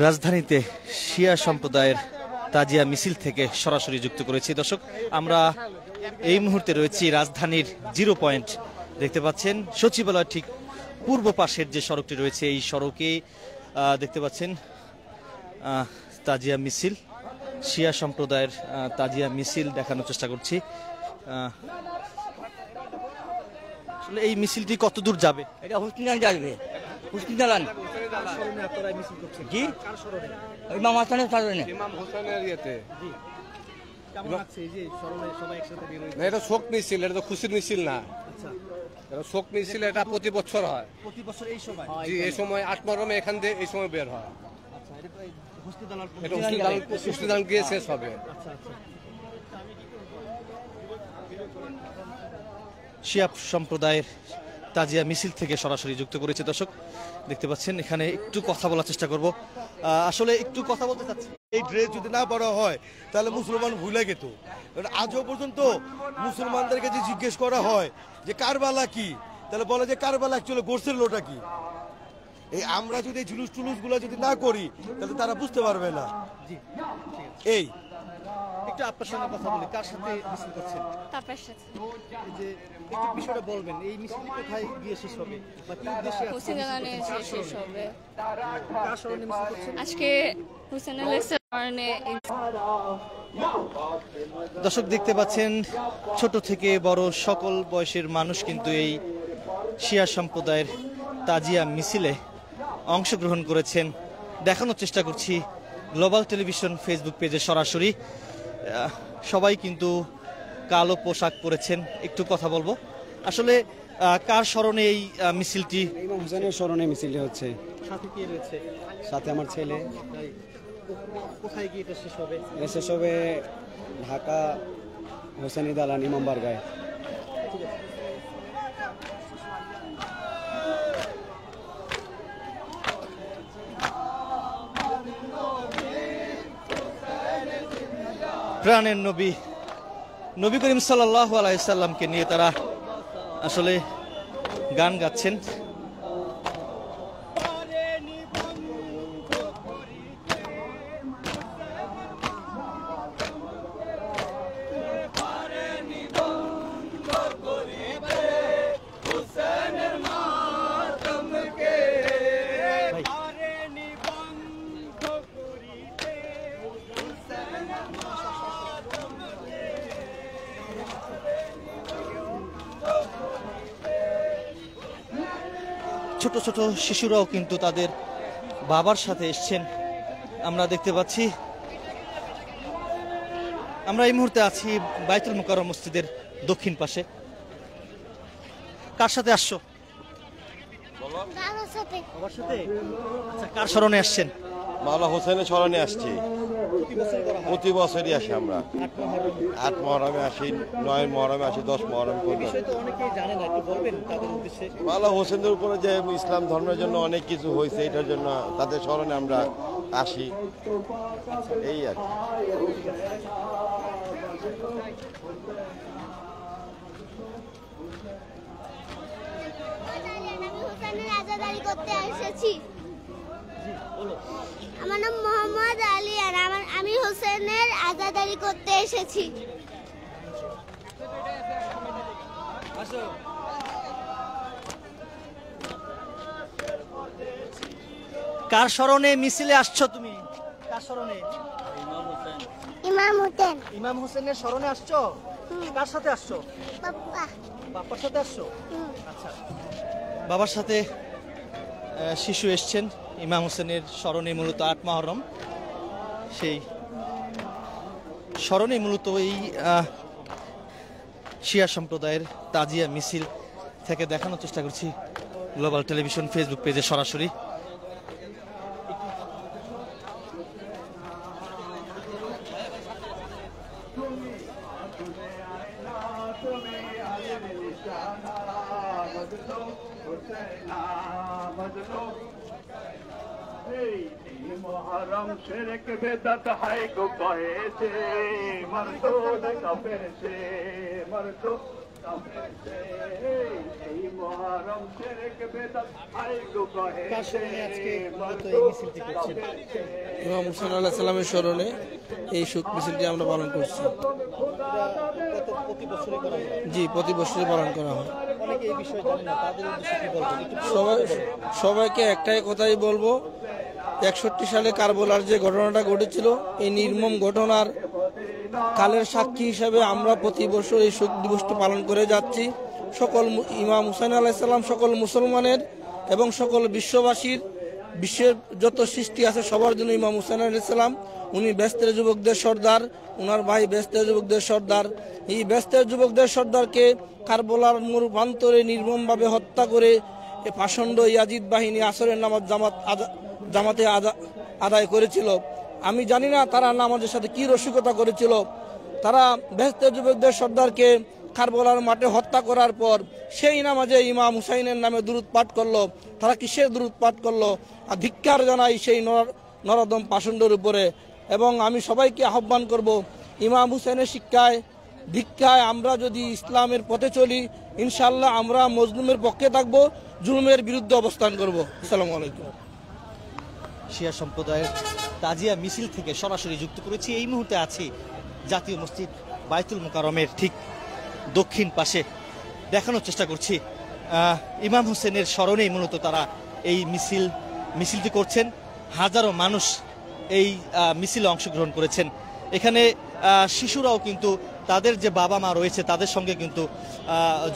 রাজধানীতে শিয়া সম্প্রদায়ের তাজিয়া মিছিল থেকে সরাসরি যুক্ত করেছি। দর্শক, আমরা এই মুহূর্তে রয়েছি রাজধানীর 0 পয়েন্ট। দেখতে পাচ্ছেন সচিবালয় ঠিক পূর্ব পাশের যে সড়কটি রয়েছে, এই সড়কে দেখতে পাচ্ছেন তাজিয়া মিছিল, শিয়া সম্প্রদায়ের তাজিয়া মিছিল দেখানোর চেষ্টা করছি। আসলে এই মিছিলটি কত দূর যাবে? এটা হুসনিদান যাবে, হুসনিদান জি ইমাম হাসানের স্মরণে। ইমাম হোসেনের ইয়েতে কেমন লাগছে এই যে স্মরণে সবাই একসাথে বের হয়েছে? না, এটা শোক মিছিল, এটা তো খুশির মিছিল না। আচ্ছা, এটা শোক মিছিল, এটা প্রতি বছর হয়। প্রতি বছর এই সময়? জি, এই সময় ৮ মহরমে এখান দিয়ে এই সময় বের হয়। আচ্ছা, এটা তো এই হস্তিদালার এটা হুসনিদান গিয়ে শেষ হবে। আচ্ছা আচ্ছা। শিয়া সম্প্রদায়ের তাজিয়া মিছিল থেকে সরাসরি যুক্ত করেছে। দর্শক দেখতে পাচ্ছেন, এখানে একটু কথা বলার চেষ্টা করব। আসলে একটু কথা বলতে চাচ্ছি। এই ড্রেস যদি না পড়া হয় তাহলে মুসলমান ভুলে গেত। আজও পর্যন্ত মুসলমানদের কাছে জিজ্ঞেস করা হয় যে কারবালা কি, তাহলে বলে যে কারবালা অ্যাকচুয়ালি গোরসের লোটা কি। এই আমরা যদি জুলুস টুলুস গুলা যদি না করি তাহলে তারা বুঝতে পারবে না। এই একটু আপনার সঙ্গে কথা বলি, কার সাথে মিছিল করছেন? তারপর সাথে এই যে একটু বিষয়টা বলবেন, এই মিছিলটি কোথায় গিয়ে শেষ হবে বা কি উদ্দেশ্যে আজকে হুসেনালানে মিছিল করছেন? শেষ হবে। কার স্মরণে মিছিল করছেন? আজকে হুসেনালের স্মরণে। দর্শক দেখতে পাচ্ছেন, ছোট থেকে বড় সকল বয়সের মানুষ কিন্তু এই শিয়া সম্প্রদায়ের তাজিয়া মিছিলে অংশগ্রহণ করেছেন। দেখানোর চেষ্টা করছি গ্লোবাল টেলিভিশন ফেসবুক পেজে সরাসরি। সবাই কিন্তু কালো পোশাক পরেছেন। একটু কথা বলবো, আসলে কার স্মরণে এই মিছিলটি? ইমাম হোসেনের স্মরণে মিছিলটি হচ্ছে। সাথে কে রয়েছে? সাথে আমার ছেলে। কোথায় গিয়ে এটা শেষ হবে? এটা শেষ হবে ঢাকা হোসেনি দালান ইমাম বারগায়। প্রাণের নবী নবী করিম সাল্লাল্লাহু আলাইহি সাল্লামকে নিয়ে তারা আসলে গান গাচ্ছেন। ছোট ছোট শিশুরাও কিন্তু তাদের বাবার সাথে এসছেন, আমরা দেখতে পাচ্ছি। আমরা এই মুহূর্তে আছি বাইতুল মুকাররম মসজিদের দক্ষিণ পাশে। কার সাথে আসছো? বাবার সাথে। আচ্ছা, কার স্মরণে আসছেন? মাওলা হোসেনের স্মরণে আসছি। প্রতি বছরই আসি আমরা। ৮ মহরমে আসি, ৯ মহরমে আসি, 10 মহরমে করি। মাওলা হোসেনের উপরে যে ইসলাম ধর্মের জন্য অনেক কিছু হয়েছে, এটার জন্য তাদের স্মরণে আমরা আসি, এই আর কি। করতে এসেছি। আমার নাম মোহাম্মদ আলী আর আমি হোসেনের আজাদারি করতে এসেছি। কার স্মরণে মিছিলে আসছো তুমি? কার স্মরণে? ইমাম হোসেন। ইমাম হোসেনের স্মরণে আসছো? কার সাথে আসছো? বাবা। বাবার সাথে আসছো? আচ্ছা, বাবার সাথে শিশু এসছেন। ইমাম হোসেনের স্মরণে মূলত ৮ মহরম, সেই স্মরণে মূলত এই শিয়া সম্প্রদায়ের তাজিয়া মিছিল থেকে দেখানোর চেষ্টা করছি গ্লোবাল টেলিভিশন ফেসবুক পেজে সরাসরি। मुहर्रम शिरक बिदअत है को कहे से मर्दो काफिर से मर्दो কার স্মরণে আজকে মূলত এই মিছিলটি করছেন? ইমাম হুসাইন আলাইহিস সালামের স্মরণে এই শোক মিছিলটি আমরা পালন করছি। প্রতি বছরই করা হয়? জি, প্রতি বছরই পালন করা হয়। অনেকে এই বিষয়ে জানে না, তাদের উদ্দেশ্যে কি বলবেন? সবাইকে একটাই কথাই বলবো, 61 সালে কারবালার যে ঘটনাটা ঘটেছিল, এই নির্মম ঘটনার কালের সাক্ষী হিসাবে আমরা প্রতি বছর এই শোক দিবসটি পালন করে যাচ্ছি। সকল ইমাম হুসাইন আলাইহিস সালাম সকল মুসলমানের এবং সকল বিশ্ববাসীর, বিশ্বের যত সৃষ্টি আছে সবার জন্য ইমাম হুসাইন আলাইহিস সালাম, উনি বেহেশতের যুবকদের সর্দার, ওনার ভাই বেহেশতের যুবকদের সর্দার। এই বেহেশতের যুবকদের সর্দারকে কারবালার মরুপ্রান্তরে নির্মমভাবে হত্যা করে পাষণ্ড ইয়াজিদ বাহিনী আসরের নামাজ জামাতে আদায় করেছিল। আমি জানি না তারা নামাজের সাথে কি রসিকতা করেছিল। তারা বেহেশতের যুবকদের সর্দারকে কারবালার মাঠে হত্যা করার পর সেই নামাজে ইমাম হুসাইনের নামে দুরূদ পাঠ করলো। তারা কিসের দুরূদ পাঠ করলো? আর ধিক্কার জানাই সেই নরদম পাষণ্ডের উপরে। এবং আমি সবাইকে আহ্বান করব, ইমাম হুসাইনের ভিক্ষায় আমরা যদি ইসলামের পথে চলি, ইনশাল্লাহ আমরা মজলুমের পক্ষে থাকবো, জুলুমের বিরুদ্ধে অবস্থান করব। আসসালামু আলাইকুম। শিয়া সম্প্রদায়ের তাজিয়া মিছিল থেকে সরাসরি যুক্ত করেছি। এই মুহূর্তে আছি জাতীয় মসজিদ বাইতুল মুকাররমের ঠিক দক্ষিণ পাশে। দেখানোর চেষ্টা করছি ইমাম হোসেনের স্মরণেই মূলত তারা এই মিছিলটি করছেন। হাজারো মানুষ এই মিছিলে অংশগ্রহণ করেছেন। এখানে শিশুরাও কিন্তু তাদের যে বাবা মা রয়েছে তাদের সঙ্গে কিন্তু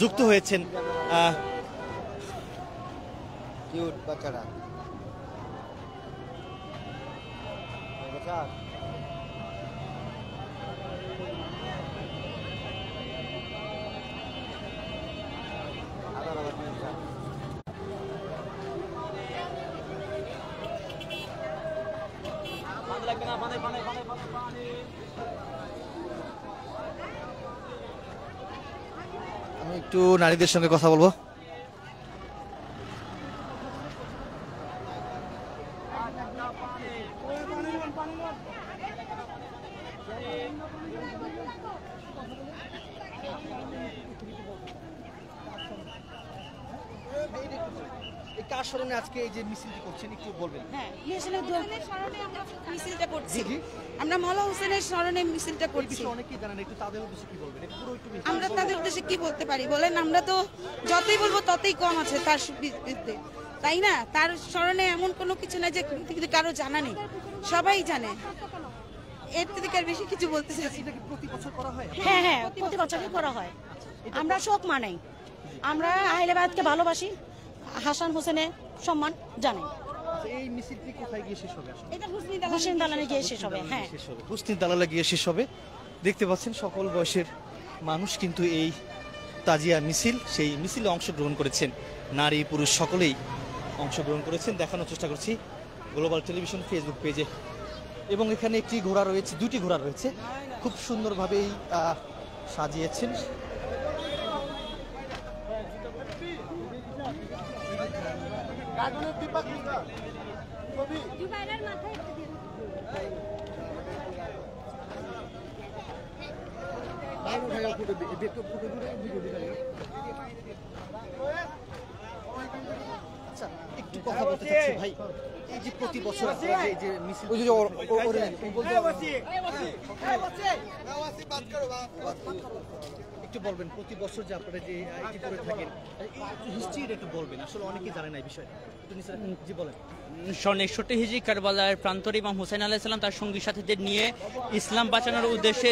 যুক্ত হয়েছেন। বাচ্চারা আমি একটু নারীদের সঙ্গে কথা বলবো। কার স্মরণে আজকে এই যে মিছিলটি করছেন একটু বলবেন? হ্যাঁ, মিছিলটা করছি আমরা মাওলানা হোসেনের স্মরণে মিছিলটা করছি। অনেকেই জানেন, একটু তাদের উদ্দেশ্যে কি বলবেন? আমরা তাদের উদ্দেশ্যে কি বলতে পারি বলেন? আমরা তো যতই বলবো ততই কম আছে তার বিরুদ্ধে, তাই না? তার স্মরণে এমন কোনো কিছু না যে কারো জানা নেই, সবাই জানে। এর থেকে আর বেশি কিছু বলতে চাইছি না। প্রতি বছর করা হয়? হ্যাঁ হ্যাঁ, প্রতি বছরই করা হয়। আমরা শোক মানাই, আমরা আহলেবায়াতকে ভালোবাসি, হাসান হোসেনের সম্মান জানাই। এই মিছিলটি কোথায় গিয়ে শেষ হবে? এটা হুসনি দালানে গিয়ে শেষ হবে। হ্যাঁ, হুসনি দালানে গিয়ে শেষ হবে। দেখতে পাচ্ছেন সকল বয়সের মানুষ কিন্তু এই তাজিয়া মিছিল, সেই মিছিলে অংশগ্রহণ করেছেন। নারী পুরুষ সকলেই অংশগ্রহণ করেছেন। দেখানোর চেষ্টা করছি গ্লোবাল টেলিভিশন ফেসবুক পেজে। এবং এখানে একটি ঘোড়া রয়েছে, দুটি ঘোড়া রয়েছে, খুব সুন্দরভাবেই সাজিয়েছেন। আচ্ছা, একটু কথা বলতে চাচ্ছি ভাই, এই যে প্রতি বছর এই যে মিছিল, একটু বলবেন প্রতি বছর যে আপনারা যে এটি করে থাকেন, হিস্ট্রিটা একটু বলবেন। আসলে অনেকেই জানে না এই বিষয়টা। জি বলেন। 61 হিজরি কারবালার প্রান্তরে ইমাম হুসাইন আলাইহিস সালাম তার সঙ্গী সাথীদের নিয়ে ইসলাম বাঁচানোর উদ্দেশ্যে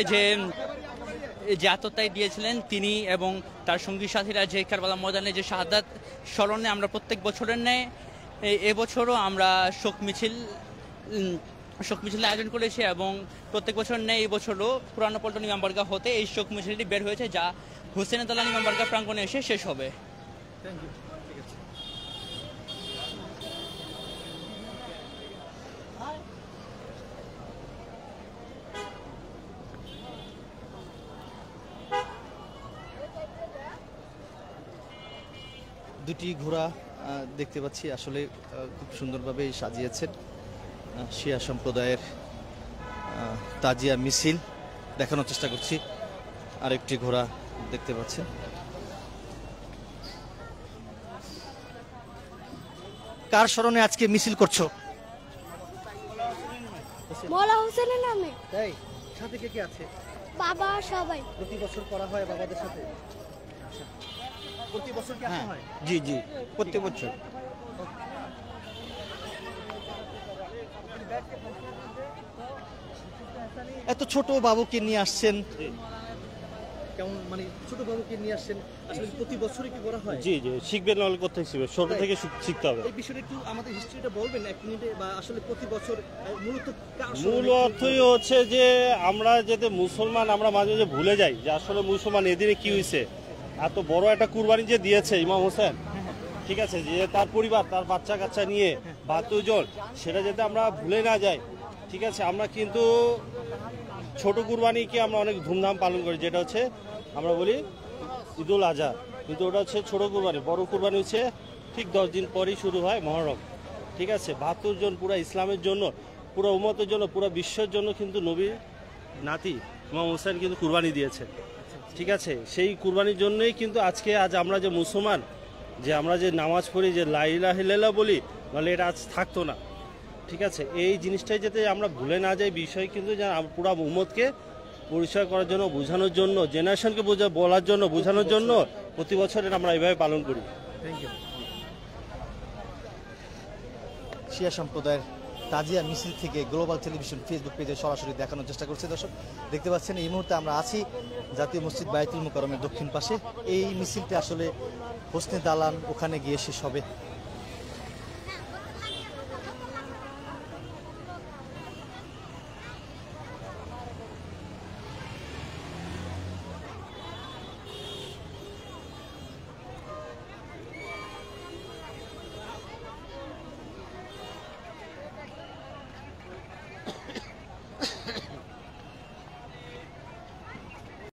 যে আত্মত্যাগ দিয়েছিলেন তিনি এবং তার সঙ্গী সাথীরা, যে কারবালা ময়দানে যে শাহাদাত স্মরণে আমরা প্রত্যেক বছরের ন্যায় এবছরও আমরা শোক মিছিল আয়োজন করেছি। এবং প্রত্যেক বছর নেই, এই বছরও পুরানো পল্টন ইমামবাড়িয়া হতে এই শোক মিছিলটি বের হয়েছে, যা হুসেন দালান ইমামবাড়িয়া প্রাঙ্গণে এসে শেষ হবে। দুটি ঘোড়া দেখতে পাচ্ছি, আসলে খুব সুন্দরভাবে সাজিয়েছেন। শিয়া সম্প্রদায়ের তাজিয়া মিছিল দেখানোর চেষ্টা করছি। আরেকটি ঘোড়া দেখতে পাচ্ছেন। কার স্মরণে আজকে মিছিল করছো? মৌলা হোসেনের নামে। তাই, সাথে কে কে আছে? বাবা সবাই। প্রতি বছর করা হয় বাবাদের সাথে? প্রতি বছর কি আসা হয়? জি জি, প্রতি বছর। এত ছোট বাবুকে নিয়ে আসছেন, কেমন মানে ছোট বাবুকে নিয়ে আসছেন, আসলে প্রতি বছরই কি করা হয়? জি জি, শিখবেন নাহলে কোথায় শিখবে, ছোট থেকে শিখতে হবে। এই বিষয়টা একটু আমাদের হিস্ট্রিটা বলবেন এক মিনিটে, বা আসলে প্রতি বছর মূলত মূল অর্থই হচ্ছে যে আমরা যাতে মুসলমান আমরা মাঝে মাঝে ভুলে যাই যে আসলে মুসলমান এদিনে কি হয়েছে, এত বড় একটা কুরবানি যে দিয়েছে ইমাম হোসেন, ঠিক আছে, যে তার পরিবার তার বাচ্চা কাচ্চা নিয়ে 72 জন, সেটা যাতে আমরা ভুলে না যাই। ঠিক আছে, আমরা কিন্তু ছোট কুরবানিকে আমরা অনেক ধুমধাম পালন করি, যেটা হচ্ছে আমরা বলি ঈদুল আজহা, কিন্তু ওটা হচ্ছে ছোট কুরবানি। বড় কুরবানি হচ্ছে ঠিক 10 দিন পরেই শুরু হয় মহরম। ঠিক আছে, 72 জন পুরো ইসলামের জন্য, পুরো উম্মতের জন্য, পুরো বিশ্বের জন্য কিন্তু নবীর নাতি ইমাম হোসেন কিন্তু কুরবানি দিয়েছে। ঠিক আছে, সেই কুরবানির জন্যই কিন্তু আজ আমরা যে মুসলমান, যে আমরা যে নামাজ পড়ি, যে লা ইলাহা ইল্লাল্লাহ বলি, নাহলে এটা আজ থাকতো না। ঠিক আছে, এই জিনিসটাই যাতে আমরা ভুলে না যাই, বিষয় কিন্তু পুরো উম্মতকে পরিচয় করার জন্য, বোঝানোর জন্য, জেনারেশনকে বলার জন্য, বোঝানোর জন্য প্রতি বছর আমরা এইভাবে পালন করি। Thank you. শিয়া সম্প্রদায়ের তাজিয়া মিছিল থেকে গ্লোবাল টেলিভিশন ফেসবুক পেজে সরাসরি দেখানোর চেষ্টা করছে। দর্শক দেখতে পাচ্ছেন এই মুহূর্তে আমরা আছি জাতীয় মসজিদ বায়তুল মুকাররমের দক্ষিণ পাশে। এই মিছিলটি আসলে হোসনে দালান ওখানে গিয়ে শেষ হবে।